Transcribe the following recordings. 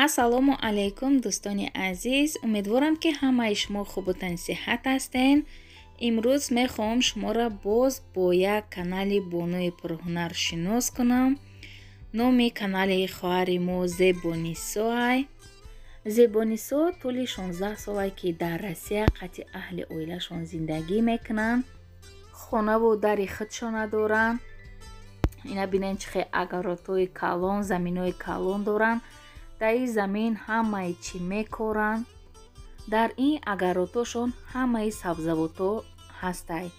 ассалому алайкум дӯстони азиз, умедворам ки ҳамаи шумо хубу сиҳат ҳастед. имрӯз мехоҳам шуморо боз бо як канали Бонуи пурҳунар шинос кунам. номи канали хоҳари мо Зебонисо аст. Зебонисо тӯли 16 солае ки дар Россия қатъи аҳли оилашон зиндагӣ мекунанд. хонаву дари худшона доранд. ина бинен чи хел агаротҳои калон, заминҳои калон доранд. дар ин замин ҳамаи чӣ мекоранд. дар ин агаротҳошон ҳамаи сабзавотҳо ҳастанд.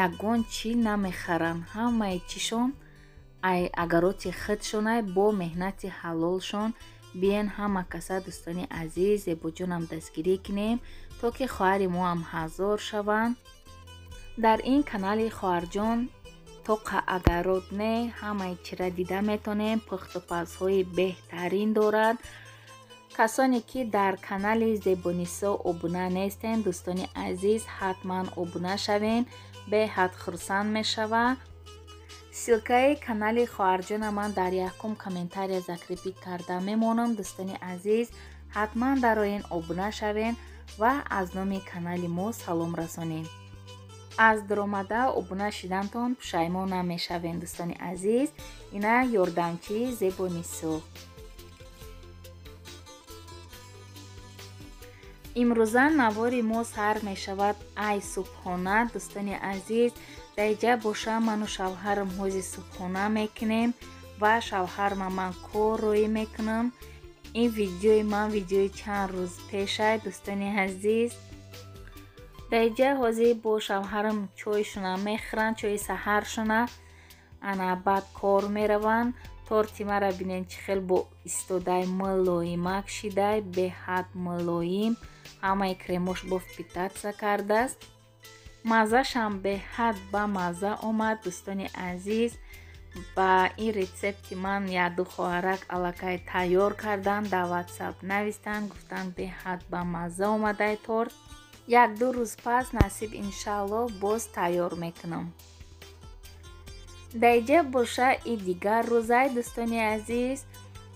ягон чӣ намехаранд. ҳамаи чишон агароти худшона бо меҳнати ҳалолшон. биен ҳама каса дӯстони азиз зебоҷонам дастгирӣ кунем, то ки хоҳари моам ҳазор шаванд. дар ин канали хоҳарҷон тоқа агарот не ҳамаи чира дида метонем. пухтупазҳои беҳтарин дорад. касоне ки дар канали Зебонисо обуна нестем, дӯстони азиз ҳатман обуна шавен. беҳад хурсанд мешавам. силкаи канали хоҳарҷона ман дар якум комментария закрипӣ карда мемонам. дӯстони азиз ҳатман дароен обуна шавен ва аз номи канали мо салом расонем. аз даромада обуна шудантон пушаймон намешавем. дӯстони азиз, ина ёрдамчии Зебонисо. имрӯза навори мо сар мешавад. ай субҳона, дӯстони азиз, дар иҷа боша ману шавҳарам ҳози субҳона мекунем ва шавҳарма ман корроӣ мекунам. ин видеои ман видеои чанд рӯз пеша, дӯстони азиз. дар иҷа ҳозир бо шавҳарам чойшона мехӯранд, чойи саҳаршона. ана баъд кор мераванд. торти мара бинен чӣ хел бо истодаи мулоимак шидай, беҳад мулоим. ҳамаи кремош бо впитатсия кардааст. маззашам беҳад ба мазза омад. дӯстони азиз, ба ин рецепти ман як-ду хоҳарак аллакай тайёр карданд. дар ватсап навистанд, гуфтанд беҳад ба мазза омадай торт. як-ду рӯз пас насиб иншааллоҳ боз тайёр мекунам. дар иҷа боша и дигар рӯзай, дӯстони азиз,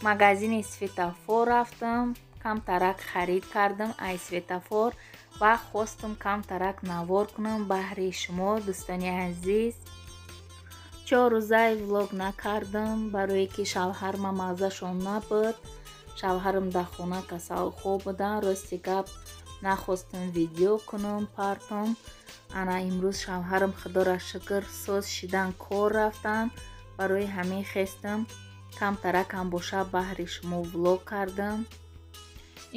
магазини Светофор рафтам. камтарак харид кардам ай Светофор ва хостам камтарак навор кунам баҳри шумо, дӯстони азиз. 4 рӯзаи влог накардам, барое ки шавҳарма маззашон набуд. шавҳарам дар хона касалхоб буданд. рости гап нахостам видео кунам партом. ана имрӯз шавҳарам худора шукр соз шидан кор рафтанд. барои ҳамин хестам камтаракам боша баҳри шумо влог кардам.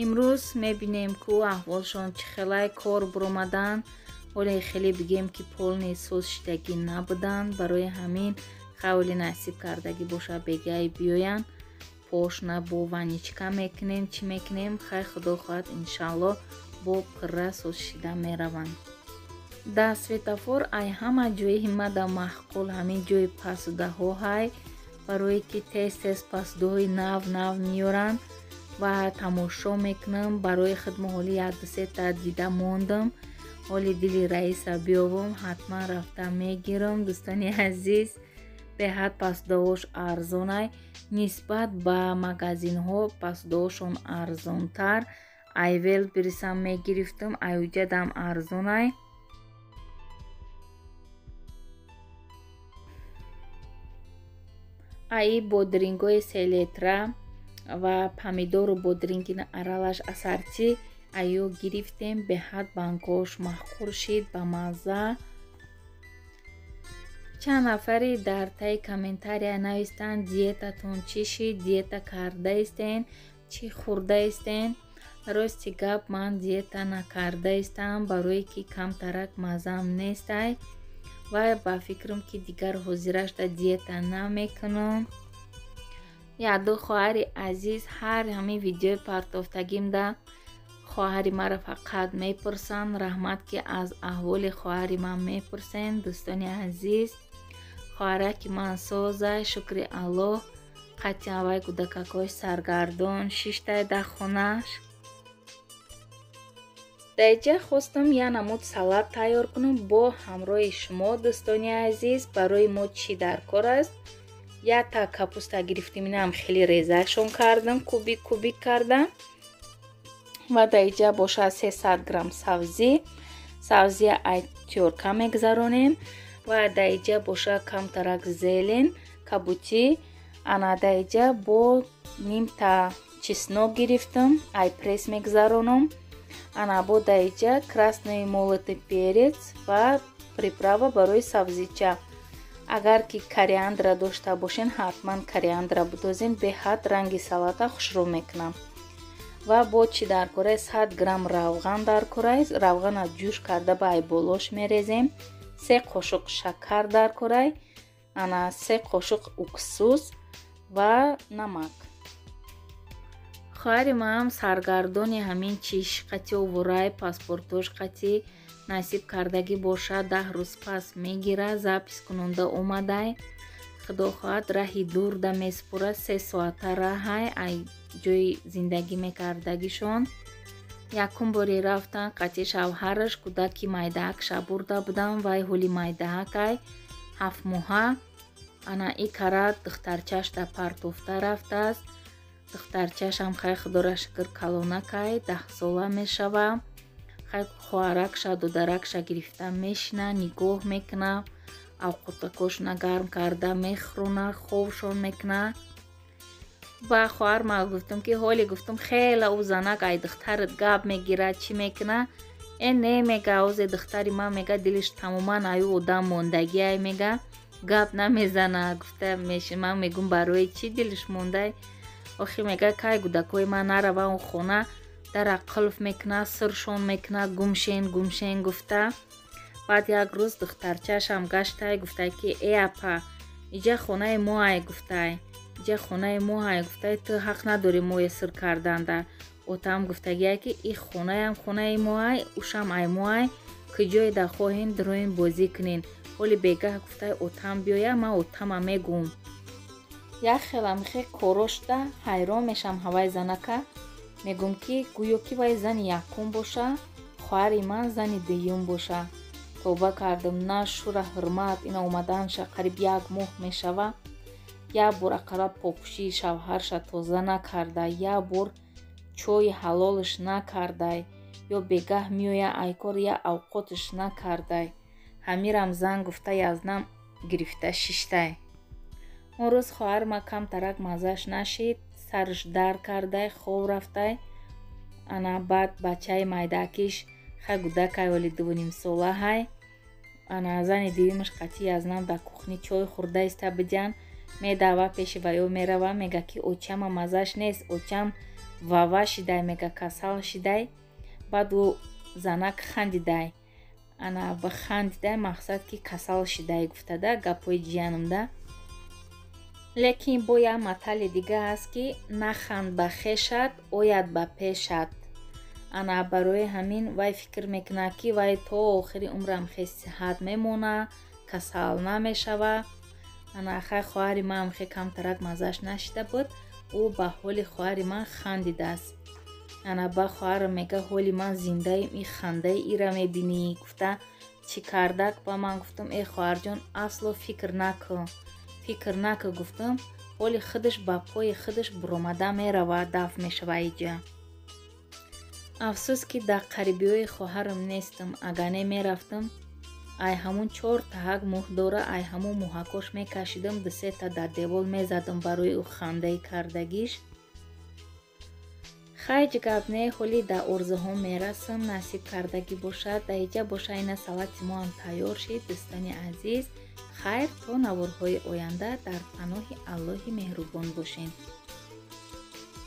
имрӯз мебинем ку аҳволшон чӣ хелай кор буромаданд. оле хеле бигем ки полни соз шидагӣ набуданд. барои ҳамин хавли насиб кардагӣ боша бегай биёянд. пошна бо ваничка мекунем, чӣ мекунем, хай худо хоҳад иншааллоҳ бо пурра соз шида мераванд. дар Светофор ай ҳама ҷои ҳиммада маҳқул ҳамин ҷои пасудаҳо ҳай, барое ки тез пасудаҳои нав меёранд ва тамошо мекунам. барои худмо ҳоли 1-2 дида мондам. ҳоли дили раиса биёбам, ҳатман рафта мегирам. дӯстони азиз, беҳад пасудаҳош арзонай. нисбат ба магазинҳо пасудаҳошон арзонтар. айвел бирисам мегирифтам, айуҷадам арзонай. аи бодрингои 3 литра ва помидору бодрингини аралаш асарчи айё гирифтем. беҳад банкош маҳқул шид, ба мазза. чанд нафаре дар таи комментария навистанд диетатон чӣ шид, диета кардаистен, чӣ хӯрдаистен. рости гап ман диета накардаистам, барое ки камтарак маззам нестай ва ба фикрам ки дигар ҳозирашда диета намекунам. як-ду хоҳари азиз ҳар ҳамин видеои партофтагимда хоҳари мара фақат мепурсанд. раҳмат ки аз аҳволи хоҳари ман мепурсен. дӯстони азиз, хоҳараки ман созай, шукри аллоҳ. қатъан вай кӯдакакош саргардон шиштай дар хонаш. дар иҷа хостам як намуд салат тайёр кунам бо ҳамроҳи шумо, дӯстони азиз. барои мо чӣ дар кор аст? 1 та капуста гирифтим, инам хеле резашон кардам, кубик кубик кардам. ва дар инҷа бошад 300 грамм сабзи айтёрка мегзаронем. ва дар инҷа бошад камтарак зелен кабутӣ. ана дар инҷа бо ним та чеснок гирифтам, айпресс мегзаронам. ана бо дар инҷа красный молотый перец ва приправа барои сабзича. агар ки кориандра дошта бошен, ҳатман кориандра бидозен, беҳад ранги салата хушрӯ мекунам. ва бо чӣ даркорай 100 грамм равған даркорай. равғана ҷӯш карда ба айболош мерезем. 3 қошуқ шакар даркорай. ана 3 қошуқ уксус ва намак. хоҳари ман саргардони ҳамин чиш қати овурай паспортош қати насиб кардагӣ бошад 10 рӯз пас мегирад, запис кунонда омадай. худо хоҳад раҳи дур да месупурад. 3 соата раҳай ай ҷои зиндагӣ мекардагишон. якум бори рафтан қати шавҳараш кӯдаки майдааша бурда будам. вай ҳоли майдаакай 7 моҳа. ана и кара духтарчаш да партофта рафтааст. духтарчашам хай худора шукр калонакай 10 сола мешава. хай хоҳаракша додаракша гирифта мешина, нигоҳ мекуна, авқотакошона гарм карда мехӯрона, ховшон мекуна. ба хоҳарма гуфтам ки ҳоле гуфтам хела ӯ занак ай духтарат гап мегирад чӣ мекуна. не мега озе духтари ман мега дилиш тамоман аю одам мондагӣ ай мега гап намезана. гуфта ман мегум барои чӣ дилиш мондай. охир мега кай гудакои ман нарава он хона дара қулф мекуна, сиршон мекуна, гумшен гуфта. баъд як рӯз духтарчашам гаштай гуфтай ки апа иҷа хонаи мо ай гуфтай. иҷа хонаи мо ай гуфтай. ту ҳақ надорӣ мое сир карданда. отам гуфтагия ки и хонаям хонаи мо ай, ушам ай мо ай, куҷое да хоҳен дуроин бозӣ кунен. ҳоли бегаҳ гуфтай отам биёя, ман отама мегум. як хела михе корошда ҳайрон мешам ҳавай занака. мегум ки гӯё ки вай зани якум боша, хоҳари ман зани дуюм боша. товба кардам, на шура ҳурмат, ина омаданша қариб 1 моҳ мешава. як бор ақалла попӯшии шавҳарша тоза накарда, як бор чойи ҳалолаш накардай, ё бегаҳ меоя айкор я авқоташ накардай. ҳамирам зан гуфта язнам гирифта шиштай. он рӯз хоҳарма камтарак маззаш нашид, сарш дар кардай, хов рафтай. ана баъд бачаи майдакиш хай гудакай оли 2.5 сола ҳай. ана зани дуюмаш қати язнам да кухни чой хӯрда иста бидян. медава пеши ваё мерава, мега ки очама маззаш нест, очам вава шидай, мега касал шидай. баъд ӯ занак хандидай. ана бихандидай мақсад ки касал шидай гуфтада гапои ҷиянамда. лекин бо як матали дига аст ки наханд ба хешат, ояд ба пешат. ана барои ҳамин вай фикр мекуна ки вай то охири умрам хесиҳат мемона, касал намешава. ана хай хоҳари ман хе камтарак маззаш нашида буд, ӯ ба ҳоли хоҳари ман хандидааст. ана ба хоҳарам мега ҳоли ман зиндаим, и хандаи ира мебинӣ гуфта чӣ кардак. ба ман гуфтам хоҳарҷон асло фикр накун гуфтам. ҳоли худаш ба пои худаш буромада мерава, даф мешава иҷа. афсӯс ки дар қарибиҳои хоҳарам нестам. агар не мерафтам ай ҳамун 4 таҳак мӯҳ дора, ай ҳамун мӯҳакош мекашидам, 2-3 та дар девор мезадам барои ӯ хандаи кардагиш. хайҷ гап не, ҳоли дар орзуҳом мерасам, насиб кардагӣ бошад. дар иҷа боша ина салати мо ҳам тайёр шид. дӯстони азиз, хайр то наворҳои оянда дар паноҳи Аллоҳи меҳрубон бошед.